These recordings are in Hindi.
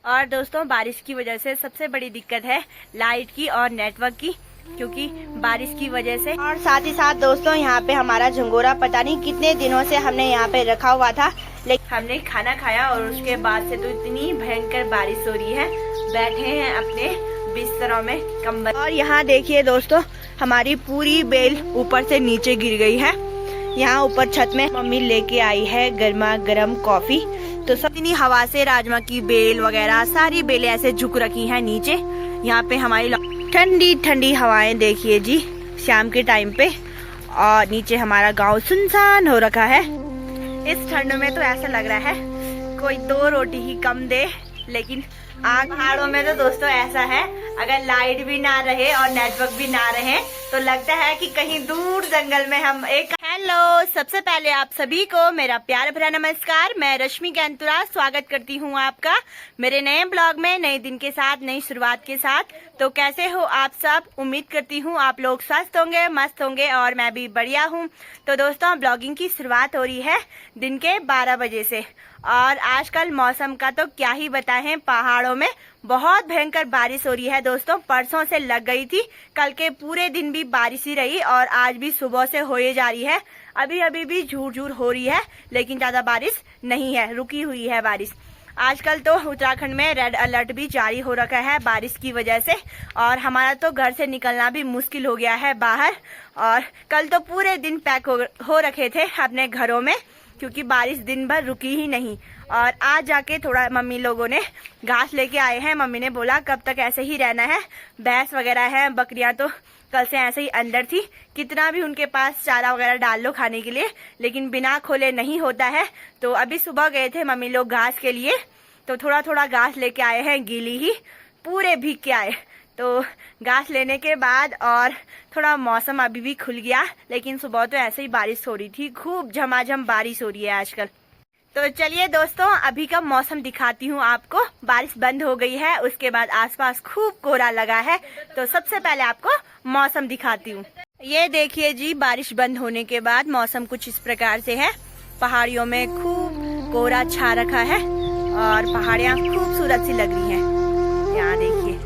और दोस्तों बारिश की वजह से सबसे बड़ी दिक्कत है लाइट की और नेटवर्क की, क्योंकि बारिश की वजह से। और साथ ही साथ दोस्तों यहाँ पे हमारा झंगोरा पता नहीं कितने दिनों से हमने यहाँ पे रखा हुआ था, लेकिन हमने खाना खाया और उसके बाद से तो इतनी भयंकर बारिश हो रही है। बैठे हैं अपने बिस्तरों में कंबल। और यहाँ देखिए दोस्तों हमारी पूरी बेल ऊपर से नीचे गिर गई है। यहाँ ऊपर छत में मम्मी लेके आई है गर्मा गर्म कॉफी, तो सब इतनी हवा से राजमा की बेल वगैरह सारी बेलें ऐसे झुक रखी हैं नीचे। यहाँ पे हमारी ठंडी ठंडी हवाएं देखिए जी शाम के टाइम पे। और नीचे हमारा गांव सुनसान हो रखा है। इस ठंड में तो ऐसा लग रहा है कोई 2 रोटी ही कम दे। लेकिन आग पहाड़ों में तो दोस्तों ऐसा है, अगर लाइट भी ना रहे और नेटवर्क भी ना रहे तो लगता है कि कहीं दूर जंगल में हम एक। हेलो, सबसे पहले आप सभी को मेरा प्यार भरा नमस्कार। मैं रश्मि गैंतुरा स्वागत करती हूँ आपका मेरे नए ब्लॉग में, नए दिन के साथ, नई शुरुआत के साथ। तो कैसे हो आप सब? उम्मीद करती हूँ आप लोग स्वस्थ होंगे, मस्त होंगे और मैं भी बढ़िया हूँ। तो दोस्तों ब्लॉगिंग की शुरुआत हो रही है दिन के 12 बजे से। और आजकल मौसम का तो क्या ही बताएं, पहाड़ों में बहुत भयंकर बारिश हो रही है दोस्तों। परसों से लग गई थी, कल के पूरे दिन भी बारिश ही रही और आज भी सुबह से होए जा रही है। अभी भी झूर हो रही है, लेकिन ज्यादा बारिश नहीं है, रुकी हुई है बारिश। आजकल तो उत्तराखंड में रेड अलर्ट भी जारी हो रखा है बारिश की वजह से। और हमारा तो घर से निकलना भी मुश्किल हो गया है बाहर। और कल तो पूरे दिन पैक हो रखे थे अपने घरों में, क्योंकि बारिश दिन भर रुकी ही नहीं। और आज जाके थोड़ा मम्मी लोगों ने घास लेके आए हैं। मम्मी ने बोला कब तक ऐसे ही रहना है, भैंस वगैरह है, बकरियां तो कल से ऐसे ही अंदर थी, कितना भी उनके पास चारा वगैरह डाल लो खाने के लिए, लेकिन बिना खोले नहीं होता है। तो अभी सुबह गए थे मम्मी लोग घास के लिए, तो थोड़ा थोड़ा घास लेके आए हैं, गीली ही, पूरे भीग के आए। तो घास लेने के बाद और थोड़ा मौसम अभी भी खुल गया, लेकिन सुबह तो ऐसे ही बारिश हो रही थी, खूब झमाझम बारिश हो रही है आजकल। तो चलिए दोस्तों अभी का मौसम दिखाती हूँ आपको। बारिश बंद हो गई है, उसके बाद आसपास खूब कोहरा लगा है। तो सबसे पहले आपको मौसम दिखाती हूँ। ये देखिए जी बारिश बंद होने के बाद मौसम कुछ इस प्रकार से है। पहाड़ियों में खूब कोहरा छा रखा है और पहाड़ियाँ खूबसूरत सी लग रही हैं। यहाँ देखिए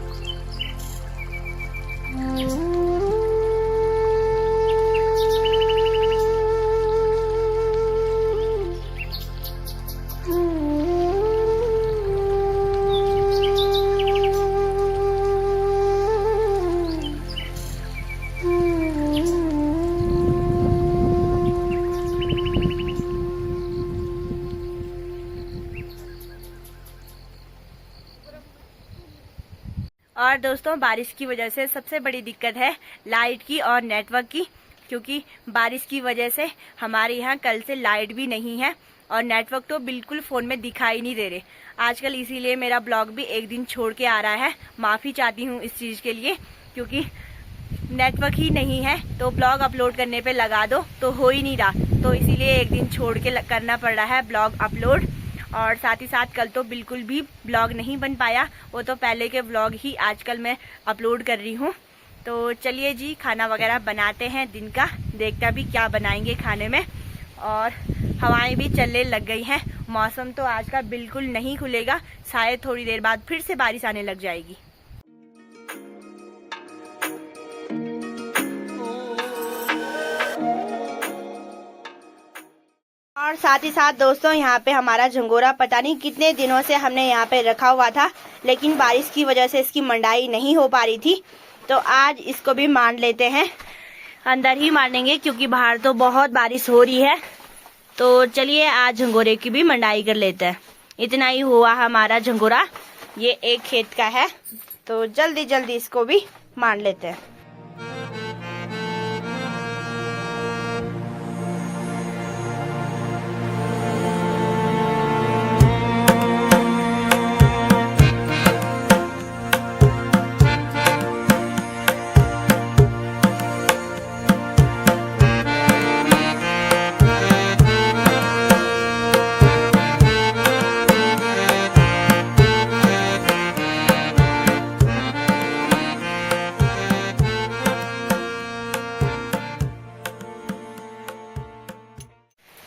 और दोस्तों बारिश की वजह से सबसे बड़ी दिक्कत है लाइट की और नेटवर्क की, क्योंकि बारिश की वजह से हमारे यहाँ कल से लाइट भी नहीं है और नेटवर्क तो बिल्कुल फ़ोन में दिखाई नहीं दे रहे आजकल। इसीलिए मेरा ब्लॉग भी एक दिन छोड़ के आ रहा है। माफ़ी चाहती हूँ इस चीज़ के लिए, क्योंकि नेटवर्क ही नहीं है तो ब्लॉग अपलोड करने पे लगा दो तो हो ही नहीं रहा। तो इसीलिए एक दिन छोड़ के करना पड़ रहा है ब्लॉग अपलोड। और साथ ही साथ कल तो बिल्कुल भी ब्लॉग नहीं बन पाया, वो तो पहले के ब्लॉग ही आजकल मैं अपलोड कर रही हूँ। तो चलिए जी खाना वगैरह बनाते हैं दिन का, देखते भी क्या बनाएंगे खाने में। और हवाएं भी चलने लग गई हैं। मौसम तो आज का बिल्कुल नहीं खुलेगा, शायद थोड़ी देर बाद फिर से बारिश आने लग जाएगी। और साथ ही साथ दोस्तों यहाँ पे हमारा झंगोरा पता नहीं कितने दिनों से हमने यहाँ पे रखा हुआ था, लेकिन बारिश की वजह से इसकी मंडाई नहीं हो पा रही थी। तो आज इसको भी मार लेते हैं, अंदर ही मारेंगे क्योंकि बाहर तो बहुत बारिश हो रही है। तो चलिए आज झंगोरे की भी मंडाई कर लेते हैं। इतना ही हुआ हमारा झंगोरा, ये एक खेत का है, तो जल्दी जल्दी इसको भी मार लेते हैं।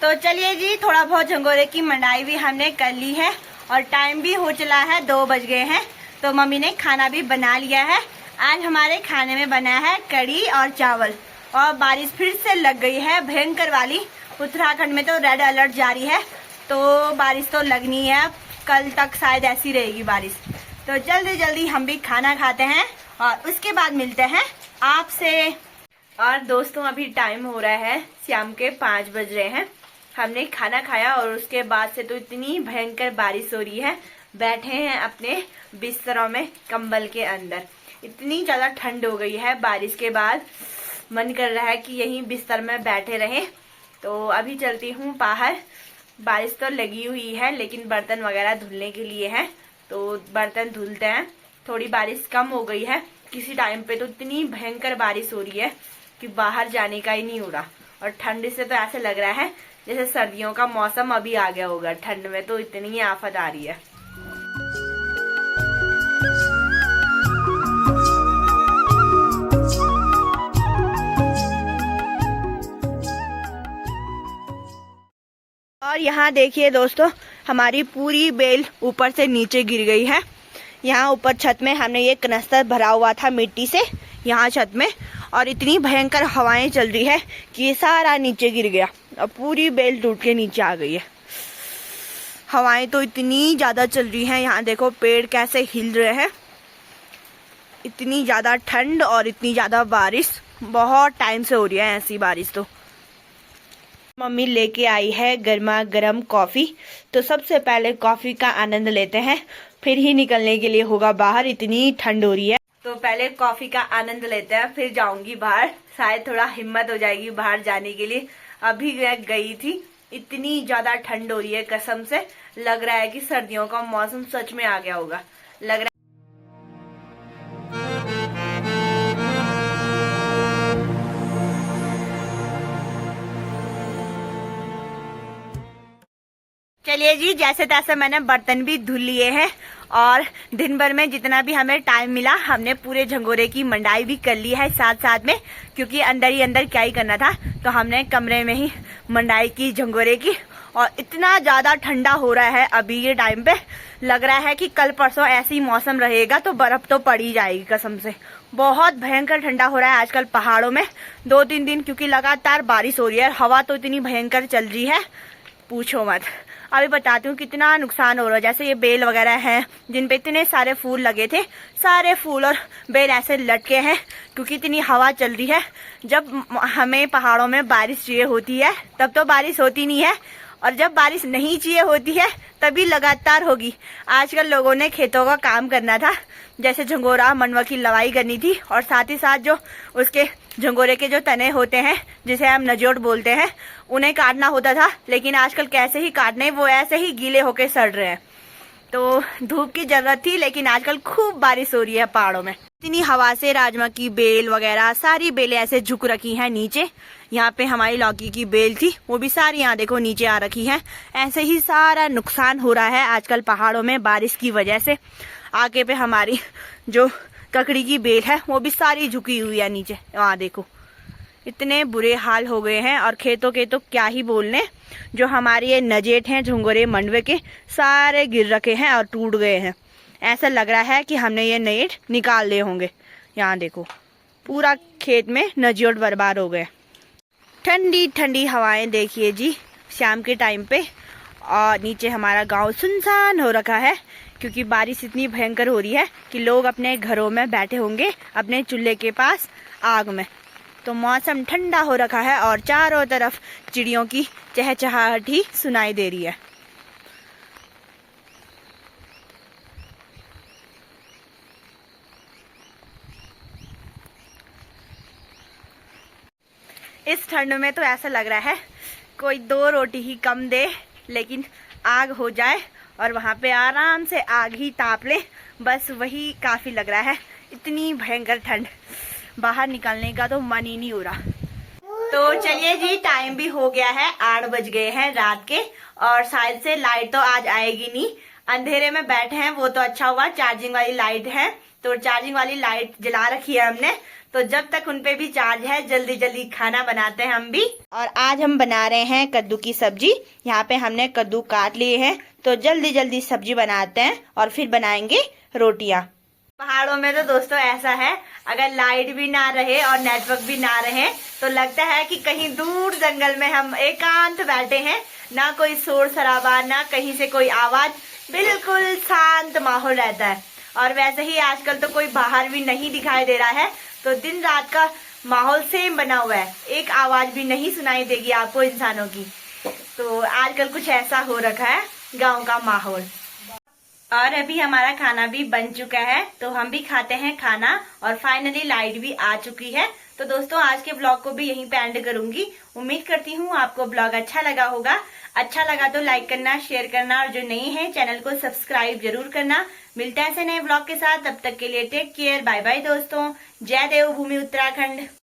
तो चलिए जी थोड़ा बहुत झंगोरे की मंडाई भी हमने कर ली है। और टाइम भी हो चला है, 2 बज गए हैं। तो मम्मी ने खाना भी बना लिया है। आज हमारे खाने में बना है कढ़ी और चावल। और बारिश फिर से लग गई है भयंकर वाली। उत्तराखंड में तो रेड अलर्ट जारी है, तो बारिश तो लगनी है। कल तक शायद ऐसी रहेगी बारिश। तो जल्दी जल्दी हम भी खाना खाते हैं और उसके बाद मिलते हैं आपसे। और दोस्तों अभी टाइम हो रहा है शाम के 5 बज रहे हैं। हमने खाना खाया और उसके बाद से तो इतनी भयंकर बारिश हो रही है। बैठे हैं अपने बिस्तरों में कंबल के अंदर। इतनी ज्यादा ठंड हो गई है बारिश के बाद, मन कर रहा है कि यहीं बिस्तर में बैठे रहें। तो अभी चलती हूँ बाहर। बारिश तो लगी हुई है लेकिन बर्तन वगैरह धुलने के लिए है, तो बर्तन धुलते हैं। थोड़ी बारिश कम हो गई है। किसी टाइम पे तो इतनी भयंकर बारिश हो रही है कि बाहर जाने का ही नहीं हो रहा। और ठंड से तो ऐसे लग रहा है जैसे सर्दियों का मौसम अभी आ गया होगा। ठंड में तो इतनी आफत आ रही है। और यहाँ देखिए दोस्तों, हमारी पूरी बेल ऊपर से नीचे गिर गई है। यहाँ ऊपर छत में हमने ये कनस्तर भरा हुआ था मिट्टी से, यहाँ छत में। और इतनी भयंकर हवाएं चल रही है कि ये सारा नीचे गिर गया और पूरी बेल टूट के नीचे आ गई है। हवाएं तो इतनी ज्यादा चल रही हैं। यहाँ देखो पेड़ कैसे हिल रहे हैं। इतनी ज्यादा ठंड और इतनी ज्यादा बारिश बहुत टाइम से हो रही है ऐसी बारिश। तो मम्मी लेके आई है गर्मा गर्म कॉफी। तो सबसे पहले कॉफी का आनंद लेते हैं, फिर ही निकलने के लिए होगा बाहर। इतनी ठंड हो रही है तो पहले कॉफी का आनंद लेते हैं, फिर जाऊंगी बाहर। शायद थोड़ा हिम्मत हो जाएगी बाहर जाने के लिए। अभी गई थी, इतनी ज्यादा ठंड हो रही है, कसम से लग रहा है कि सर्दियों का मौसम सच में आ गया होगा। लग रहा चलिए जी, जैसे तैसे मैंने बर्तन भी धुल लिए हैं। और दिन भर में जितना भी हमें टाइम मिला हमने पूरे झंगोरे की मंडाई भी कर ली है साथ साथ में, क्योंकि अंदर ही अंदर क्या ही करना था। तो हमने कमरे में ही मंडाई की झंगोरे की। और इतना ज्यादा ठंडा हो रहा है अभी ये टाइम पे, लग रहा है कि कल परसों ऐसे ही मौसम रहेगा तो बर्फ तो पड़ी जाएगी कसम से। बहुत भयंकर ठंडा हो रहा है आजकल पहाड़ों में 2-3 दिन, क्योंकि लगातार बारिश हो रही है। हवा तो इतनी भयंकर चल रही है, पूछो मत। अभी बताती हूँ कितना नुकसान हो रहा है। जैसे ये बेल वगैरह हैं जिन पे इतने सारे फूल लगे थे, सारे फूल और बेल ऐसे लटके हैं क्योंकि इतनी हवा चल रही है। जब हमें पहाड़ों में बारिश चाहिए होती है तब तो बारिश होती नहीं है, और जब बारिश नहीं चाहिए होती है तभी लगातार होगी। आजकल लोगों ने खेतों का काम करना था, जैसे झंगोरा मंडवा की लवाई करनी थी, और साथ ही साथ जो उसके झंगोरे के जो तने होते हैं जिसे हम नजोड़ बोलते हैं, उन्हें काटना होता था। लेकिन आजकल कैसे ही काटने, वो ऐसे ही गीले होके सड़ रहे हैं। तो धूप की जरूरत थी, लेकिन आजकल खूब बारिश हो रही है पहाड़ों में। इतनी हवा से राजमा की बेल वगैरह सारी बेलें ऐसे झुक रखी हैं नीचे। यहाँ पे हमारी लौकी की बेल थी, वो भी सारी यहाँ देखो नीचे आ रखी है। ऐसे ही सारा नुकसान हो रहा है आजकल पहाड़ों में बारिश की वजह से। आगे पे हमारी जो ककड़ी की बेल है वो भी सारी झुकी हुई है नीचे, वहाँ देखो इतने बुरे हाल हो गए हैं। और खेतों के तो क्या ही बोलने, जो हमारे ये नजेट हैं झुंगोरे मंडवे के, सारे गिर रखे हैं और टूट गए हैं। ऐसा लग रहा है कि हमने ये नेट निकाल लिए होंगे। यहाँ देखो पूरा खेत में नजेट बर्बाद हो गए। ठंडी ठंडी हवाएं देखिए जी शाम के टाइम पे। और नीचे हमारा गांव सुनसान हो रखा है क्योंकि बारिश इतनी भयंकर हो रही है कि लोग अपने घरों में बैठे होंगे अपने चूल्हे के पास आग में। तो मौसम ठंडा हो रखा है और चारों तरफ चिड़ियों की चहचहाहट ही सुनाई दे रही है। इस ठंड में तो ऐसा लग रहा है कोई 2 रोटी ही कम दे, लेकिन आग हो जाए और वहां पे आराम से आग ही ताप ले, बस वही काफी लग रहा है। इतनी भयंकर ठंड, बाहर निकलने का तो मन ही नहीं हो रहा। तो चलिए जी, टाइम भी हो गया है, 8 बज गए हैं रात के। और शायद से लाइट तो आज आएगी नहीं, अंधेरे में बैठे हैं। वो तो अच्छा हुआ चार्जिंग वाली लाइट है, तो चार्जिंग वाली लाइट जला रखी है हमने, तो जब तक उनपे भी चार्ज है जल्दी जल्दी खाना बनाते हैं हम भी। और आज हम बना रहे हैं कद्दू की सब्जी। यहाँ पे हमने कद्दू काट लिए हैं, तो जल्दी जल्दी सब्जी बनाते हैं और फिर बनाएंगे रोटियां। पहाड़ों में तो दोस्तों ऐसा है, अगर लाइट भी ना रहे और नेटवर्क भी ना रहे तो लगता है कि कहीं दूर जंगल में हम एकांत बैठे हैं, ना कोई शोर शराबा, ना कहीं से कोई आवाज, बिल्कुल शांत माहौल रहता है। और वैसे ही आजकल तो कोई बाहर भी नहीं दिखाई दे रहा है, तो दिन रात का माहौल सेम बना हुआ है, एक आवाज भी नहीं सुनाई देगी आपको इंसानों की। तो आजकल कुछ ऐसा हो रखा है गांव का माहौल। और अभी हमारा खाना भी बन चुका है, तो हम भी खाते हैं खाना। और फाइनली लाइट भी आ चुकी है। तो दोस्तों आज के ब्लॉग को भी यहीं पे एंड करूंगी। उम्मीद करती हूँ आपको ब्लॉग अच्छा लगा होगा। अच्छा लगा तो लाइक करना, शेयर करना, और जो नए हैं चैनल को सब्सक्राइब जरूर करना। मिलते हैं ऐसे नए ब्लॉग के साथ, तब तक के लिए टेक केयर, बाय बाय दोस्तों। जय देवभूमि उत्तराखंड।